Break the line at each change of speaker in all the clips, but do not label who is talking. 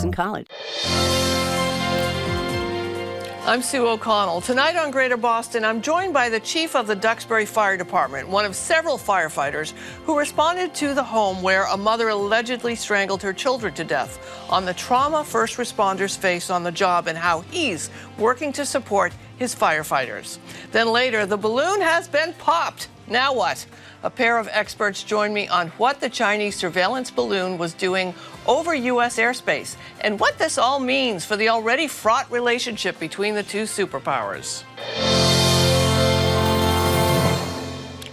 in college.
I'm Sue O'Connell. Tonight on Greater Boston, I'm joined by the chief of the Duxbury Fire Department, one of several firefighters who responded to the home where a mother allegedly strangled her children to death, on the trauma first responders face on the job and how he's working to support his firefighters. Then later, the balloon has been popped. Now what? A pair of experts join me on what the Chinese surveillance balloon was doing over U.S. airspace and what this all means for the already fraught relationship between the two superpowers.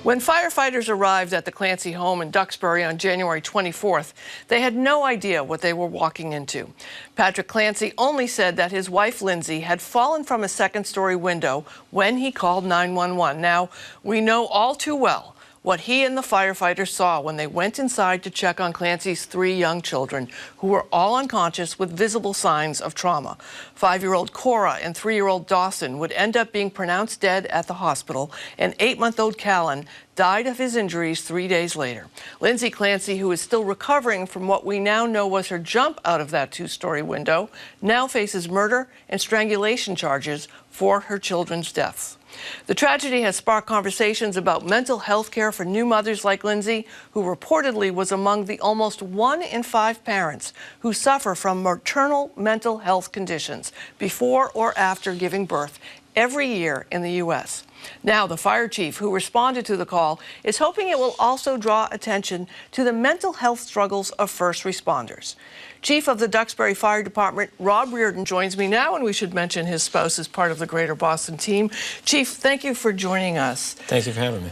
When firefighters arrived at the Clancy home in Duxbury on January 24th, they had no idea what they were walking into. Patrick Clancy only said that his wife, Lindsay, had fallen from a second-story window when he called 911. Now, we know all too well what he and the firefighters saw when they went inside to check on Clancy's 3 young children, who were all unconscious with visible signs of trauma. 5-year-old Cora and 3-year-old Dawson would end up being pronounced dead at the hospital, and 8-month-old Callan died of his injuries 3 days later. Lindsay Clancy, who is still recovering from what we now know was her jump out of that 2-story window, now faces murder and strangulation charges for her children's deaths. The tragedy has sparked conversations about mental health care for new mothers like Lindsay, who reportedly was among the almost 1 in 5 parents who suffer from maternal mental health conditions before or after giving birth every year in the U.S. Now, the fire chief who responded to the call is hoping it will also draw attention to the mental health struggles of first responders. Chief of the Duxbury Fire Department, Rob Reardon, joins me now, and we should mention his spouse is part of the Greater Boston team. Chief, thank you for joining us.
Thank you for having me.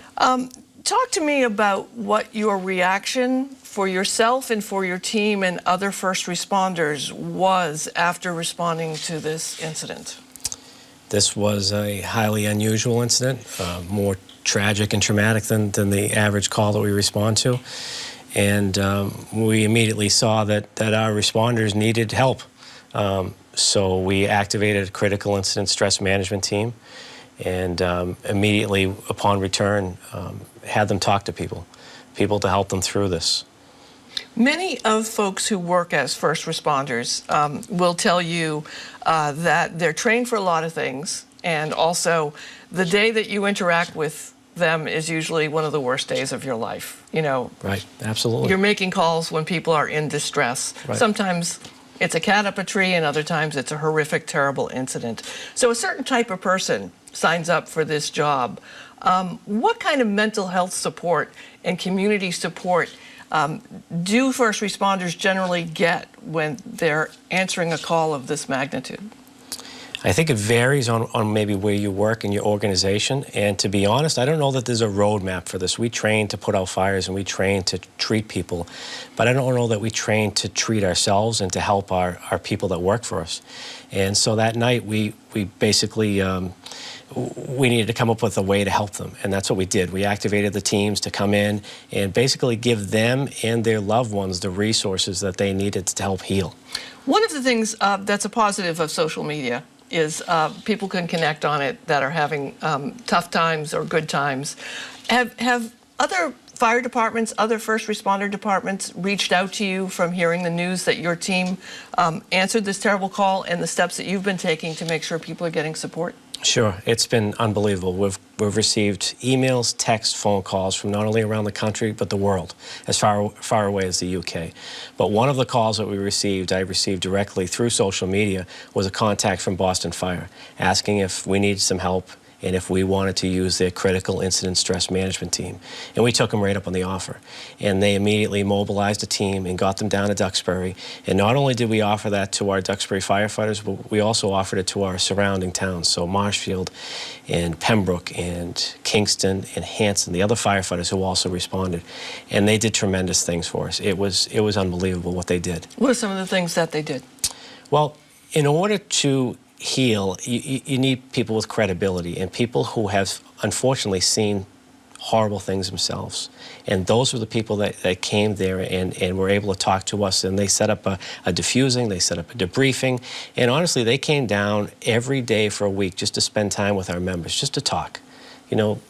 Talk to me about what your reaction for yourself and for your team and other first responders was after responding to this incident.
This was a highly unusual incident, more tragic and traumatic than the average call that we respond to. And we immediately saw that our responders needed help. So we activated a critical incident stress management team and immediately upon return had them talk to people to help them through this.
Many of folks who work as first responders will tell you that they're trained for a lot of things, and also the day that you interact with them is usually one of the worst days of your life. You know,
right? Absolutely.
You're making calls when people are in distress. Right. Sometimes it's a cat up a tree, and other times it's a horrific, terrible incident. So a certain type of person signs up for this job. What kind of mental health support and community support do first responders generally get when they're answering a call of this magnitude?
I think it varies on maybe where you work in your organization. And to be honest, I don't know that there's a roadmap for this. We train to put out fires and we train to treat people, but I don't know that we train to treat ourselves and to help our people that work for us. And so that night we basically we needed to come up with a way to help them, and that's what we did. We activated the teams to come in and basically give them and their loved ones the resources that they needed to help heal.
One of the things that's a positive of social media is people can connect on it that are having tough times or good times. Have other fire departments, other first responder departments reached out to you from hearing the news that your team answered this terrible call and the steps that you've been taking to make sure people are getting support?
Sure, it's been unbelievable. We've received emails, texts, phone calls from not only around the country but the world, as far away as the UK. But one of the calls that I received directly through social media, was a contact from Boston Fire asking if we needed some help and if we wanted to use their critical incident stress management team. And we took them right up on the offer. And they immediately mobilized a team and got them down to Duxbury. And not only did we offer that to our Duxbury firefighters, but we also offered it to our surrounding towns. So Marshfield and Pembroke and Kingston and Hanson, the other firefighters who also responded. And they did tremendous things for us. It was unbelievable what they did.
What are some of the things that they did?
Well, in order to heal, you need people with credibility and people who have unfortunately seen horrible things themselves. And those were the people that came there and were able to talk to us, and they set up a diffusing, they set up a debriefing, and honestly they came down every day for a week just to spend time with our members, just to talk. You know,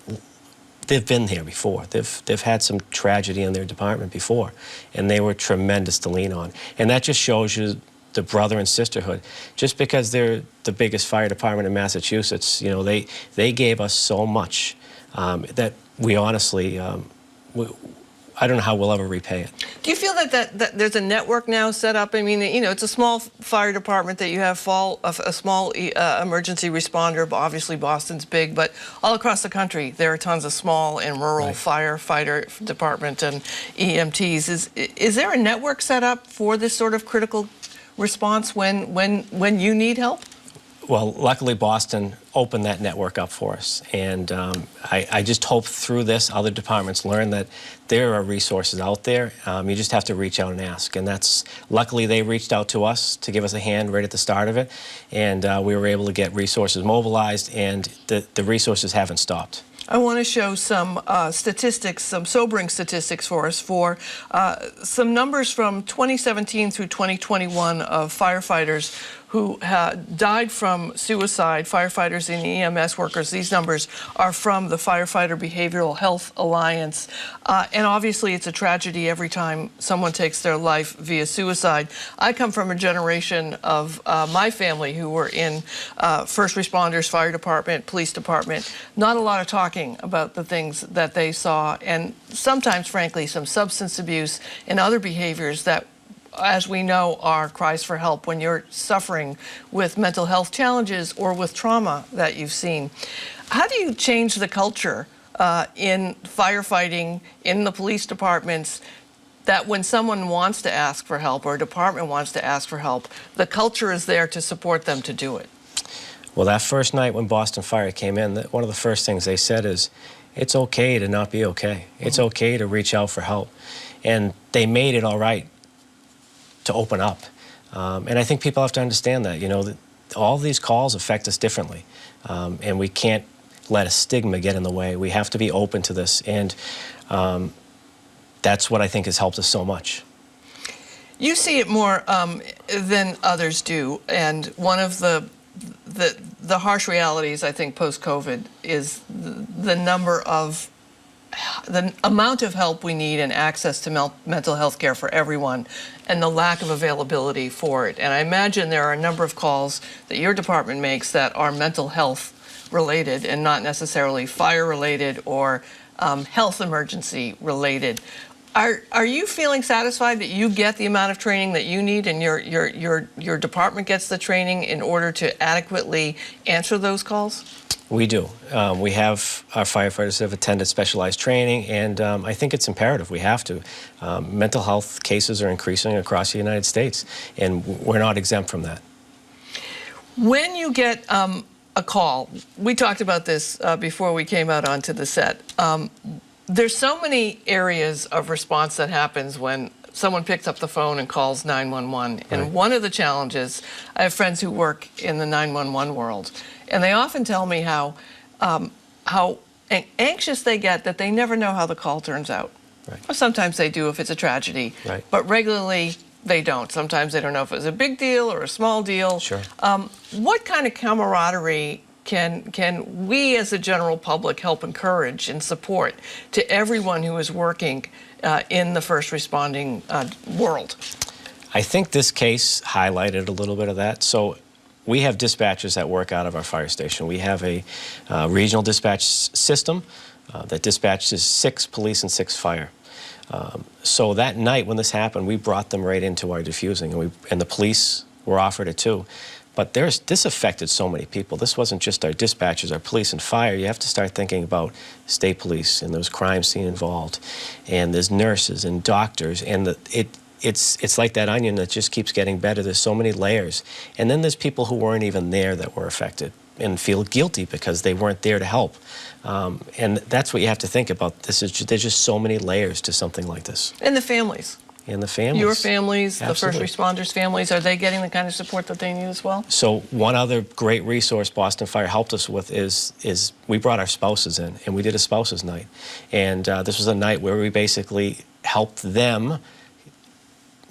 they've been here before. They've had some tragedy in their department before, and they were tremendous to lean on. And that just shows you the brother and sisterhood. Just because they're the biggest fire department in Massachusetts, you know, they gave us so much that we honestly, I don't know how we'll ever repay it.
Do you feel that there's a network now set up? I mean, you know, it's a small fire department that you have a small emergency responder, but obviously Boston's big, but all across the country there are tons of small and rural firefighter department and EMTs. Is there a network set up for this sort of critical response when you need help?
Well, luckily Boston opened that network up for us, and I just hope through this other departments learn that there are resources out there. You just have to reach out and ask, and that's luckily they reached out to us to give us a hand right at the start of it, and we were able to get resources mobilized, and the resources haven't stopped.
I want to show some statistics, some sobering statistics for us, for some numbers from 2017 through 2021 of firefighters who died from suicide, firefighters and EMS workers. These numbers are from the Firefighter Behavioral Health Alliance. And obviously it's a tragedy every time someone takes their life via suicide. I come from a generation of my family who were in first responders, fire department, police department. Not a lot of talking about the things that they saw, and sometimes, frankly, some substance abuse and other behaviors that, as we know, are cries for help when you're suffering with mental health challenges or with trauma that you've seen. How do you change the culture in firefighting, in the police departments, that when someone wants to ask for help or a department wants to ask for help, the culture is there to support them to do it?
Well, that first night when Boston Fire came in, one of the first things they said is, it's okay to not be okay. It's okay to reach out for help. And they made it all right to open up. And I think people have to understand that, you know, that all these calls affect us differently. And we can't let a stigma get in the way. We have to be open to this. And that's what I think has helped us so much.
You see it more than others do. And one of the harsh realities, I think, post-COVID is the amount of help we need and access to mental health care for everyone, and the lack of availability for it. And I imagine there are a number of calls that your department makes that are mental health related and not necessarily fire related or health emergency related. Are you feeling satisfied that you get the amount of training that you need and your department gets the training in order to adequately answer those calls?
We do. We have our firefighters that have attended specialized training, and I think it's imperative. We have to. Mental health cases are increasing across the United States, and we're not exempt from that.
When you get a call, we talked about this before we came out onto the set. There's so many areas of response that happens when someone picks up the phone and calls 911. And one of the challenges, I have friends who work in the 911 world, and they often tell me how anxious they get that they never know how the call turns out. Or sometimes they do if it's a tragedy, but regularly they don't. Sometimes they don't know if it was a big deal or a small deal. What kind of camaraderie can we as a general public help encourage and support to everyone who is working in the first responding world?
I think this case highlighted a little bit of that. So we have dispatchers that work out of our fire station. We have a regional dispatch system that dispatches 6 police and 6 fire. So that night when this happened, we brought them right into our diffusing, and the police were offered it too. But this affected so many people. This wasn't just our dispatchers, our police and fire. You have to start thinking about state police, and there's crime scene involved, and there's nurses and doctors, and it's like that onion that just keeps getting better. There's so many layers. And then there's people who weren't even there that were affected and feel guilty because they weren't there to help. And that's what you have to think about. There's just so many layers to something like this.
And the families.
And the families.
Your families,
Absolutely.
The first responders' families, are they getting the kind of support that they need as well?
So one other great resource Boston Fire helped us with is we brought our spouses in, and we did a spouses night. And this was a night where we basically helped them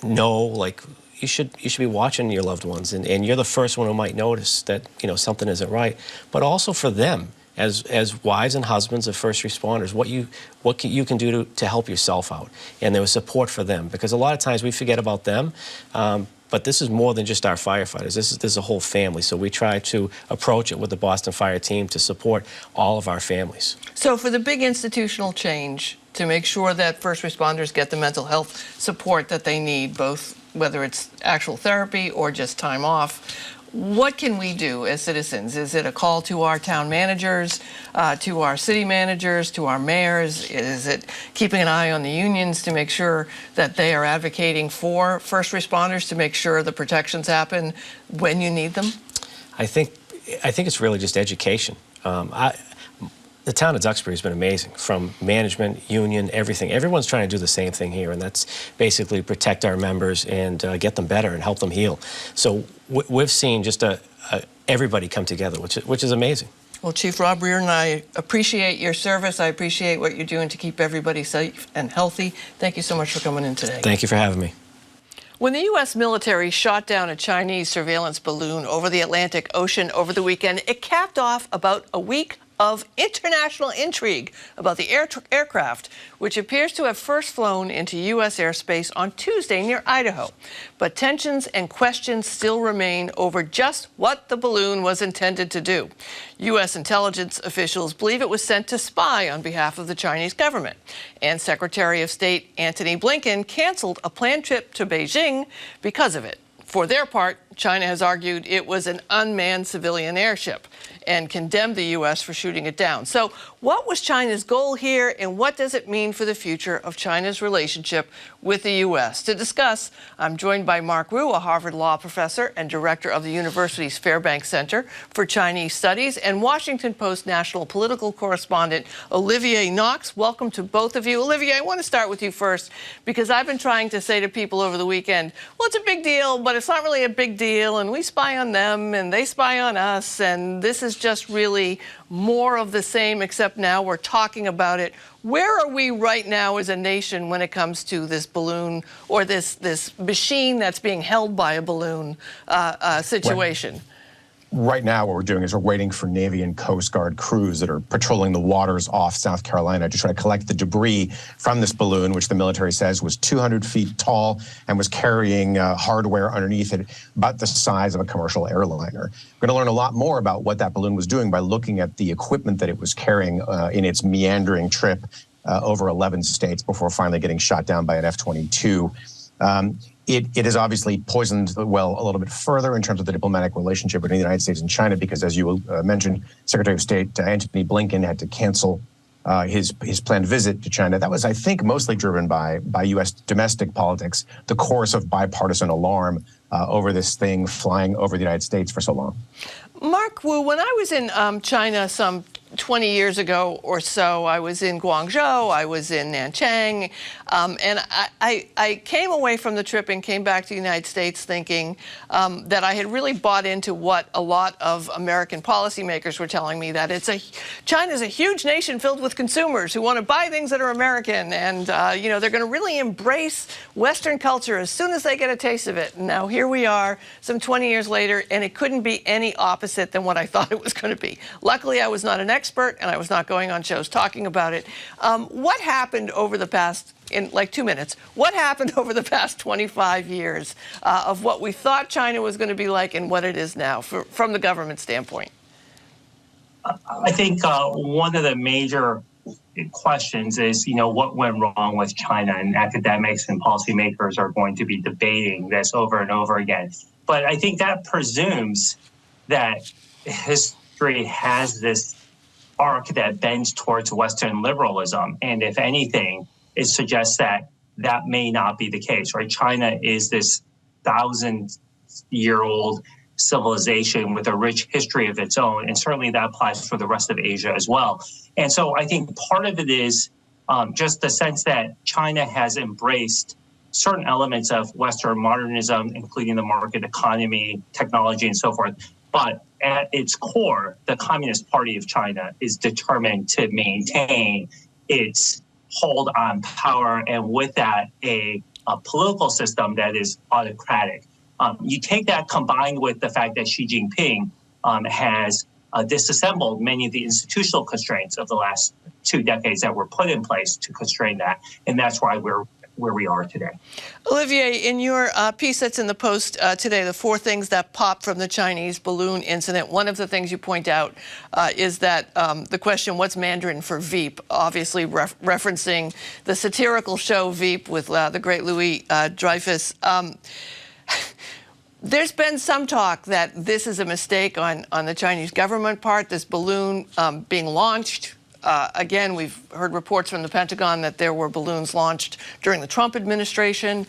know, like, you should be watching your loved ones, and you're the first one who might notice that, you know, something isn't right. But also for them, as wives and husbands of first responders, what you can do to help yourself out. And there was support for them, because a lot of times we forget about them. But this is more than just our firefighters. This is a whole family. So we try to approach it with the Boston Fire team to support all of our families.
So for the big institutional change, to make sure that first responders get the mental health support that they need, both whether it's actual therapy or just time off, what can we do as citizens? Is it a call to our town managers, to our city managers, to our mayors? Is it keeping an eye on the unions to make sure that they are advocating for first responders to make sure the protections happen when you need them?
I think it's really just education. The town of Duxbury has been amazing, from management, union, everything. Everyone's trying to do the same thing here, and that's basically protect our members and get them better and help them heal. So we've seen just everybody come together, which is amazing.
Well, Chief Rob Reardon, I appreciate your service. I appreciate what you're doing to keep everybody safe and healthy. Thank you so much for coming in today.
Thank you for having me.
When the U.S. military shot down a Chinese surveillance balloon over the Atlantic Ocean over the weekend, it capped off about a week of international intrigue about the aircraft, which appears to have first flown into U.S. airspace on Tuesday near Idaho. But tensions and questions still remain over just what the balloon was intended to do. U.S. intelligence officials believe it was sent to spy on behalf of the Chinese government. And Secretary of State Antony Blinken canceled a planned trip to Beijing because of it. For their part, China has argued it was an unmanned civilian airship and condemned the U.S. for shooting it down. So what was China's goal here, and what does it mean for the future of China's relationship with the U.S.? To discuss, I'm joined by Mark Wu, a Harvard Law professor and director of the university's Fairbank Center for Chinese Studies, and Washington Post national political correspondent Olivier Knox. Welcome to both of you. Olivier, I want to start with you first, because I've been trying to say to people over the weekend, well, it's a big deal, but it's not really a big deal, and we spy on them, and they spy on us, and this is just really more of the same, except now we're talking about it. Where are we right now as a nation when it comes to this balloon, or this machine that's being held by a balloon situation?
Right now, what we're doing is we're waiting for Navy and Coast Guard crews that are patrolling the waters off South Carolina to try to collect the debris from this balloon, which the military says was 200 feet tall and was carrying hardware underneath it about the size of a commercial airliner. We're going to learn a lot more about what that balloon was doing by looking at the equipment that it was carrying in its meandering trip over 11 states before finally getting shot down by an F-22. It has obviously poisoned the well a little bit further in terms of the diplomatic relationship between the United States and China, because, as you mentioned, Secretary of State Antony Blinken had to cancel his planned visit to China. That was, I think, mostly driven by U.S. domestic politics, the chorus of bipartisan alarm over this thing flying over the United States for so long.
Mark Wu, when I was in China some 20 years ago or so, I was in Guangzhou, I was in Nanchang, and I came away from the trip and came back to the United States thinking that I had really bought into what a lot of American policymakers were telling me, that China's a huge nation filled with consumers who want to buy things that are American, and they're going to really embrace Western culture as soon as they get a taste of it. And now here we are, some 20 years later, and it couldn't be any opposite than what I thought it was going to be. Luckily, I was not an expert, and I was not going on shows talking about it. What happened over the past, in like 2 minutes, what happened over the past 25 years of what we thought China was going to be like and what it is now from the government standpoint?
I think one of the major questions is, what went wrong with China, and academics and policymakers are going to be debating this over and over again. But I think that presumes that history has this arc that bends towards Western liberalism. And if anything, it suggests that that may not be the case, right? China is this 1,000-year-old civilization with a rich history of its own. And certainly that applies for the rest of Asia as well. And so I think part of it is just the sense that China has embraced certain elements of Western modernism, including the market economy, technology, and so forth. But at its core, the Communist Party of China is determined to maintain its hold on power, and with that, a political system that is autocratic. You take that combined with the fact that Xi Jinping has disassembled many of the institutional constraints of the last 2 decades that were put in place to constrain that. And that's why we're where we are today.
Olivier, in your piece that's in the Post today, the 4 things that popped from the Chinese balloon incident, one of the things you point out is that the question, what's Mandarin for Veep, obviously referencing the satirical show Veep with the great Louis Dreyfus. There's been some talk that this is a mistake on the Chinese government part, this balloon being launched. Again, we've heard reports from the Pentagon that there were balloons launched during the Trump administration,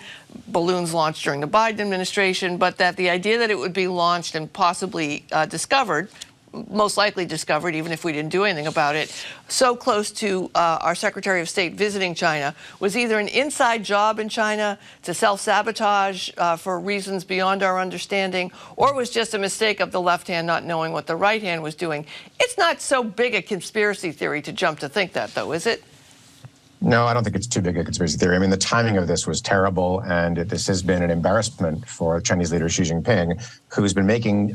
balloons launched during the Biden administration, but that the idea that it would be launched and possibly discovered, most likely discovered, even if we didn't do anything about it, so close to our Secretary of State visiting China, was either an inside job in China to self-sabotage for reasons beyond our understanding, or was just a mistake of the left hand not knowing what the right hand was doing. It's not so big a conspiracy theory to jump to think that, though, is it?
No, I don't think it's too big a conspiracy theory. I mean, the timing of this was terrible, and this has been an embarrassment for Chinese leader Xi Jinping, who's been making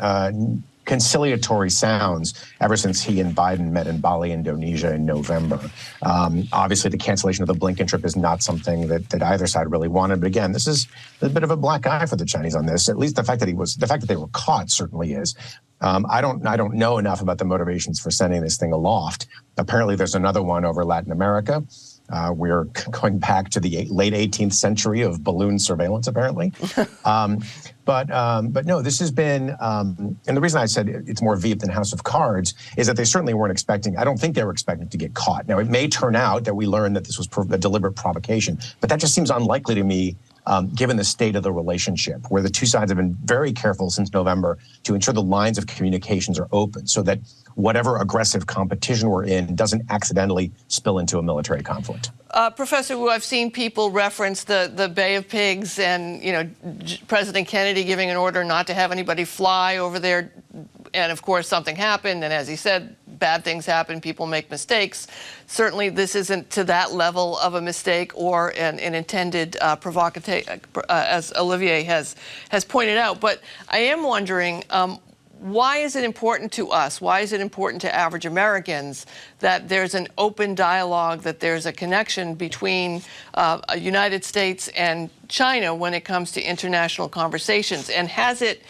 conciliatory sounds ever since he and Biden met in Bali, Indonesia in November. Obviously, the cancellation of the Blinken trip is not something that either side really wanted. But again, this is a bit of a black eye for the Chinese on this. At least the fact that they were caught certainly is. I don't know enough about the motivations for sending this thing aloft. Apparently, there's another one over Latin America. We're going back to the late 18th century of balloon surveillance, apparently. But no, this has been, and the reason I said it's more Veep than House of Cards is that they certainly weren't expecting, I don't think they were expecting to get caught. Now, it may turn out that we learn that this was a deliberate provocation, but that just seems unlikely to me, given the state of the relationship, where the two sides have been very careful since November to ensure the lines of communications are open so that whatever aggressive competition we're in doesn't accidentally spill into a military conflict.
Professor Wu, I've seen people reference the Bay of Pigs and, you know, President Kennedy giving an order not to have anybody fly over there. And of course, something happened. And as he said, bad things happen. People make mistakes. Certainly, this isn't to that level of a mistake or an intended provocation, as Olivier has pointed out. But I am wondering, why is it important to us? Why is it important to average Americans that there's an open dialogue, that there's a connection between the United States and China when it comes to international conversations? And has it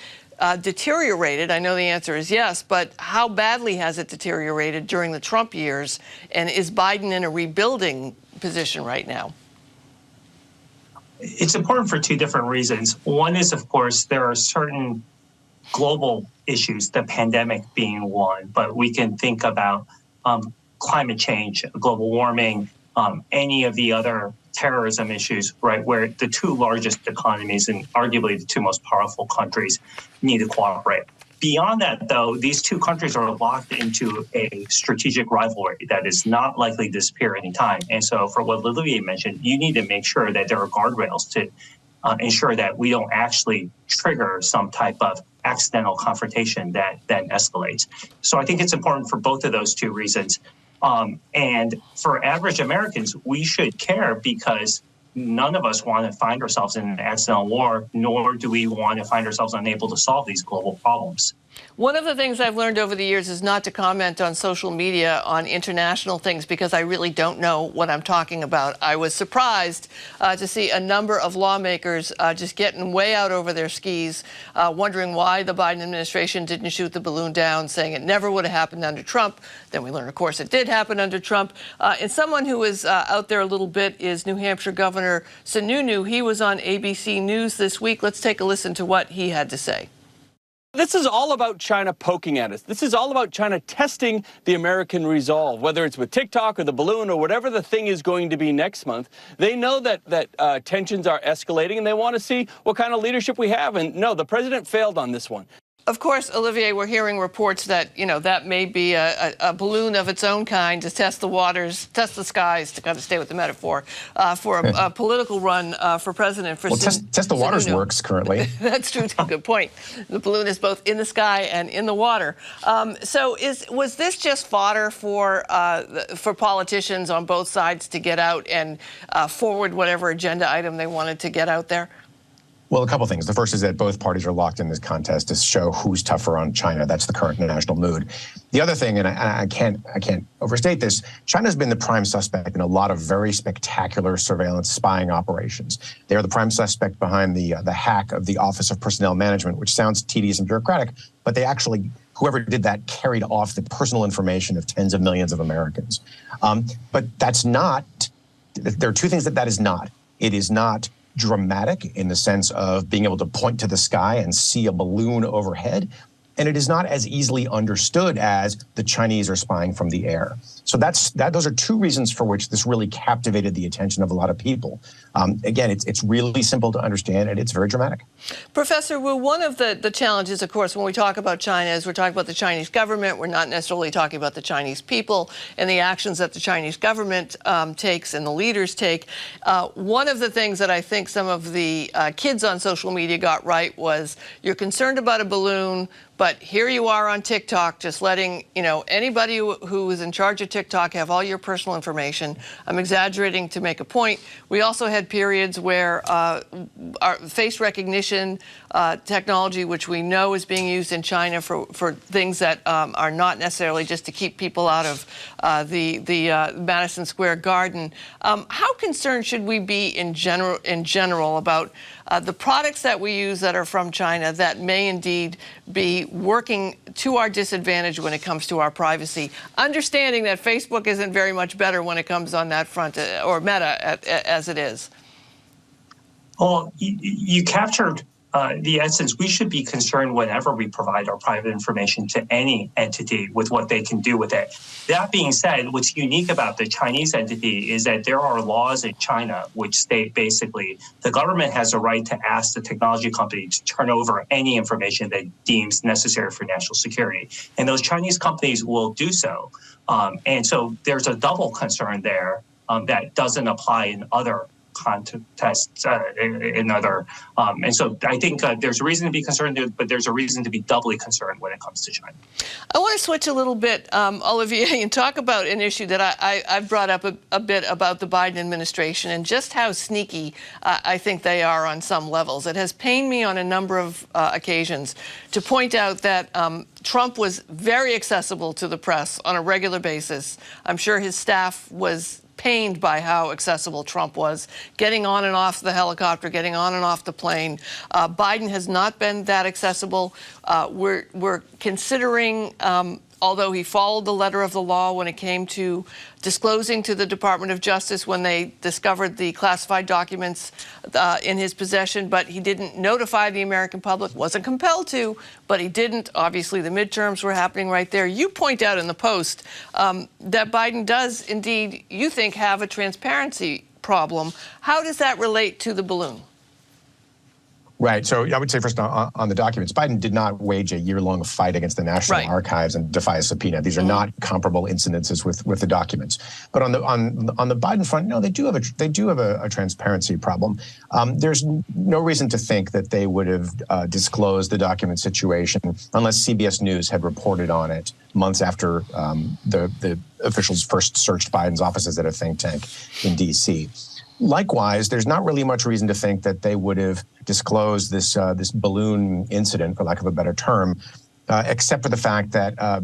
deteriorated? I know the answer is yes, but how badly has it deteriorated during the Trump years? And is Biden in a rebuilding position right now?
It's important for 2 different reasons. One is, of course, there are certain global issues, the pandemic being one, but we can think about climate change, global warming, any of the other terrorism issues, right, where the 2 largest economies and arguably the 2 most powerful countries need to cooperate. Beyond that, though, these 2 countries are locked into a strategic rivalry that is not likely to disappear anytime. And so for what Olivier mentioned, you need to make sure that there are guardrails to ensure that we don't actually trigger some type of accidental confrontation that then escalates. So I think it's important for both of those 2 reasons. And for average Americans, we should care because none of us want to find ourselves in an accidental war, nor do we want to find ourselves unable to solve these global problems.
One of the things I've learned over the years is not to comment on social media on international things because I really don't know what I'm talking about. I was surprised to see a number of lawmakers just getting way out over their skis, wondering why the Biden administration didn't shoot the balloon down, saying it never would have happened under Trump. Then we learned, of course, it did happen under Trump. And someone who is out there a little bit is New Hampshire Governor Sununu. He was on ABC News this week. Let's take a listen to what he had to say.
This is all about China poking at us. This is all about China testing the American resolve, whether it's with TikTok or the balloon or whatever the thing is going to be next month. They know that tensions are escalating, and they want to see what kind of leadership we have. And no, the president failed on this one.
Of course, Olivier, we're hearing reports that, you know, that may be a balloon of its own kind to test the waters, test the skies, to kind of stay with the metaphor, for a political run for president.
Well, test the waters works currently.
That's true. Good point. The balloon is both in the sky and in the water. So was this just fodder for politicians on both sides to get out and forward whatever agenda item they wanted to get out there?
Well, a couple things. The first is that both parties are locked in this contest to show who's tougher on China. That's the current national mood. The other thing, and I can't overstate this, China's been the prime suspect in a lot of very spectacular surveillance spying operations. They are the prime suspect behind the hack of the Office of Personnel Management, which sounds tedious and bureaucratic, but they actually, whoever did that, carried off the personal information of tens of millions of Americans. But that's not, there are two things that is not. It is not dramatic in the sense of being able to point to the sky and see a balloon overhead. And it is not as easily understood as the Chinese are spying from the air. So those are two reasons for which this really captivated the attention of a lot of people. Again, it's really simple to understand, and it's very dramatic.
Professor Wu, one of the challenges, of course, when we talk about China is we're talking about the Chinese government. We're not necessarily talking about the Chinese people and the actions that the Chinese government takes and the leaders take. One of the things that I think some of the kids on social media got right was you're concerned about a balloon, but here you are on TikTok, just letting anybody who is in charge of TikTok have all your personal information. I'm exaggerating to make a point. We also had periods where our face recognition technology, which we know is being used in China for things that are not necessarily just to keep people out of the Madison Square Garden. How concerned should we be in general about the products that we use that are from China that may indeed be working to our disadvantage when it comes to our privacy, understanding that Facebook isn't very much better when it comes on that front, or Meta as it is?
Well, you captured the essence. We should be concerned whenever we provide our private information to any entity with what they can do with it. That being said, what's unique about the Chinese entity is that there are laws in China which state basically the government has a right to ask the technology company to turn over any information that deems necessary for national security. And those Chinese companies will do so. And so there's a double concern there that doesn't apply in other contests in other, and so I think there's a reason to be concerned, but there's a reason to be doubly concerned when it comes to China.
I want to switch a little bit, Olivier, and talk about an issue that I've brought up a bit about the Biden administration and just how sneaky I think they are on some levels. It has pained me on a number of occasions to point out that Trump was very accessible to the press on a regular basis. I'm sure his staff was pained by how accessible Trump was, getting on and off the helicopter, getting on and off the plane. Biden has not been that accessible. We're considering, although he followed the letter of the law when it came to disclosing to the Department of Justice when they discovered the classified documents in his possession, but he didn't notify the American public, wasn't compelled to, but he didn't. Obviously, the midterms were happening right there. You point out in the Post that Biden does indeed, you think, have a transparency problem. How does that relate to the balloon?
Right. So I would say first on the documents, Biden did not wage a year-long fight against the National Archives and defy a subpoena. These are not comparable incidences with the documents. But on the Biden front, no, they do have a transparency problem. There's no reason to think that they would have disclosed the document situation unless CBS News had reported on it months after the officials first searched Biden's offices at a think tank in D.C. Likewise, there's not really much reason to think that they would have disclosed this balloon incident, for lack of a better term, except for the fact that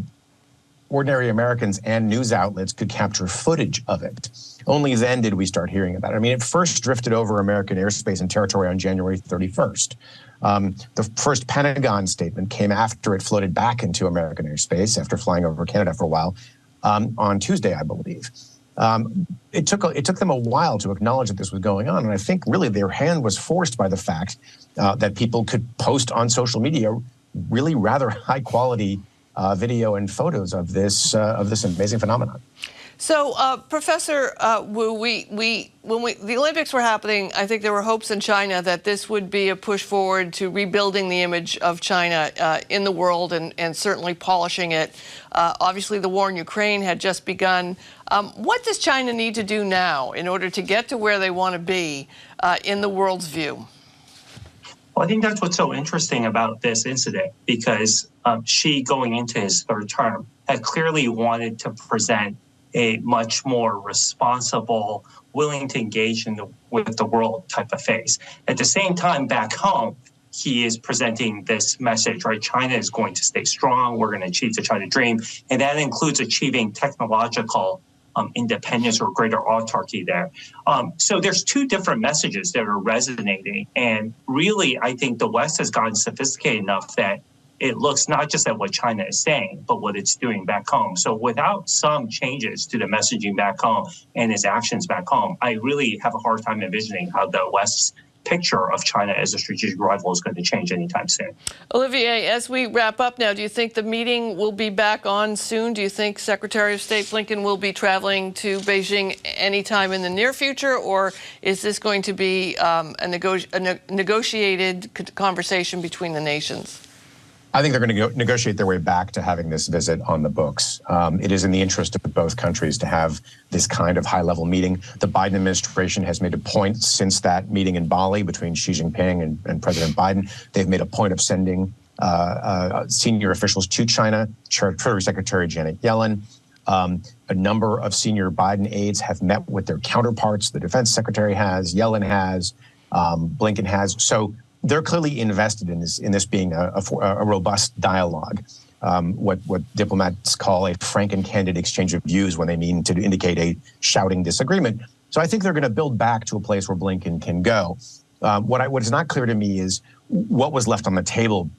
ordinary Americans and news outlets could capture footage of it. Only then did we start hearing about it. I mean, it first drifted over American airspace and territory on January 31st. The first Pentagon statement came after it floated back into American airspace after flying over Canada for a while on Tuesday, I believe. It took them a while to acknowledge that this was going on, and I think really their hand was forced by the fact that people could post on social media really rather high quality video and photos of this amazing phenomenon.
So, Professor Wu, when the Olympics were happening, I think there were hopes in China that this would be a push forward to rebuilding the image of China in the world and certainly polishing it. Obviously, the war in Ukraine had just begun. What does China need to do now in order to get to where they want to be in the world's view?
Well, I think that's what's so interesting about this incident, because Xi, going into his third term, had clearly wanted to present a much more responsible, willing to engage with the world type of face. At the same time, back home, he is presenting this message, right? China is going to stay strong. We're going to achieve the China dream. And that includes achieving technological independence or greater autarky there. So there's two different messages that are resonating. And really, I think the West has gotten sophisticated enough that it looks not just at what China is saying, but what it's doing back home. So without some changes to the messaging back home and its actions back home, I really have a hard time envisioning how the West's picture of China as a strategic rival is going to change anytime soon.
Olivier, as we wrap up now, do you think the meeting will be back on soon? Do you think Secretary of State Blinken will be traveling to Beijing anytime in the near future, or is this going to be a negotiated conversation between the nations?
I think they're going to negotiate their way back to having this visit on the books. It is in the interest of both countries to have this kind of high-level meeting. The Biden administration has made a point since that meeting in Bali between Xi Jinping and President Biden. They've made a point of sending senior officials to China. Treasury Secretary Janet Yellen. A number of senior Biden aides have met with their counterparts. The defense secretary has, Yellen has, Blinken has. So they're clearly invested in this being a robust dialogue, what diplomats call a frank and candid exchange of views when they mean to indicate a shouting disagreement. So I think they're going to build back to a place where Blinken can go. What is not clear to me is what was left on the table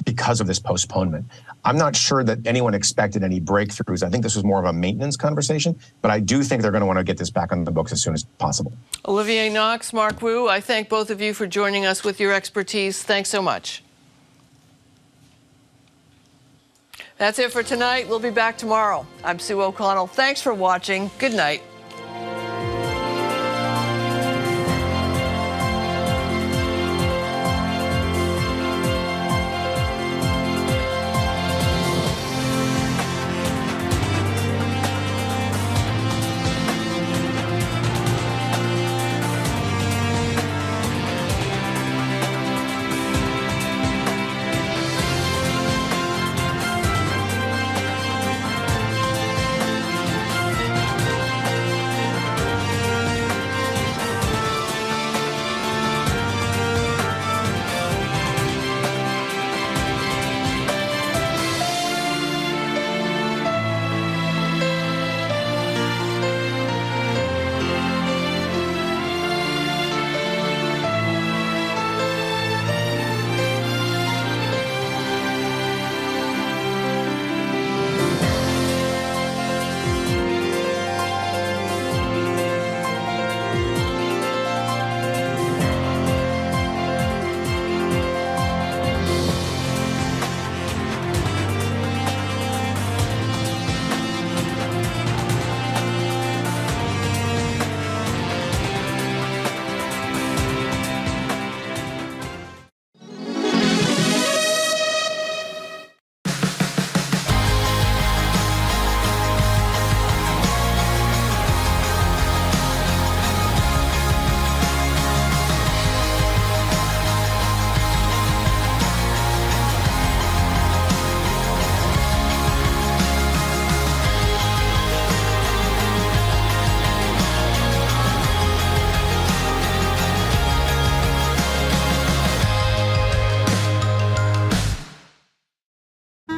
because of this postponement. I'm not sure that anyone expected any breakthroughs. I think this was more of a maintenance conversation, but I do think they're going to want to get this back on the books as soon as possible.
Olivier Knox, Mark Wu, I thank both of you for joining us with your expertise. Thanks so much. That's it for tonight. We'll be back tomorrow. I'm Sue O'Connell. Thanks for watching. Good night.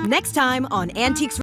Next time on Antiques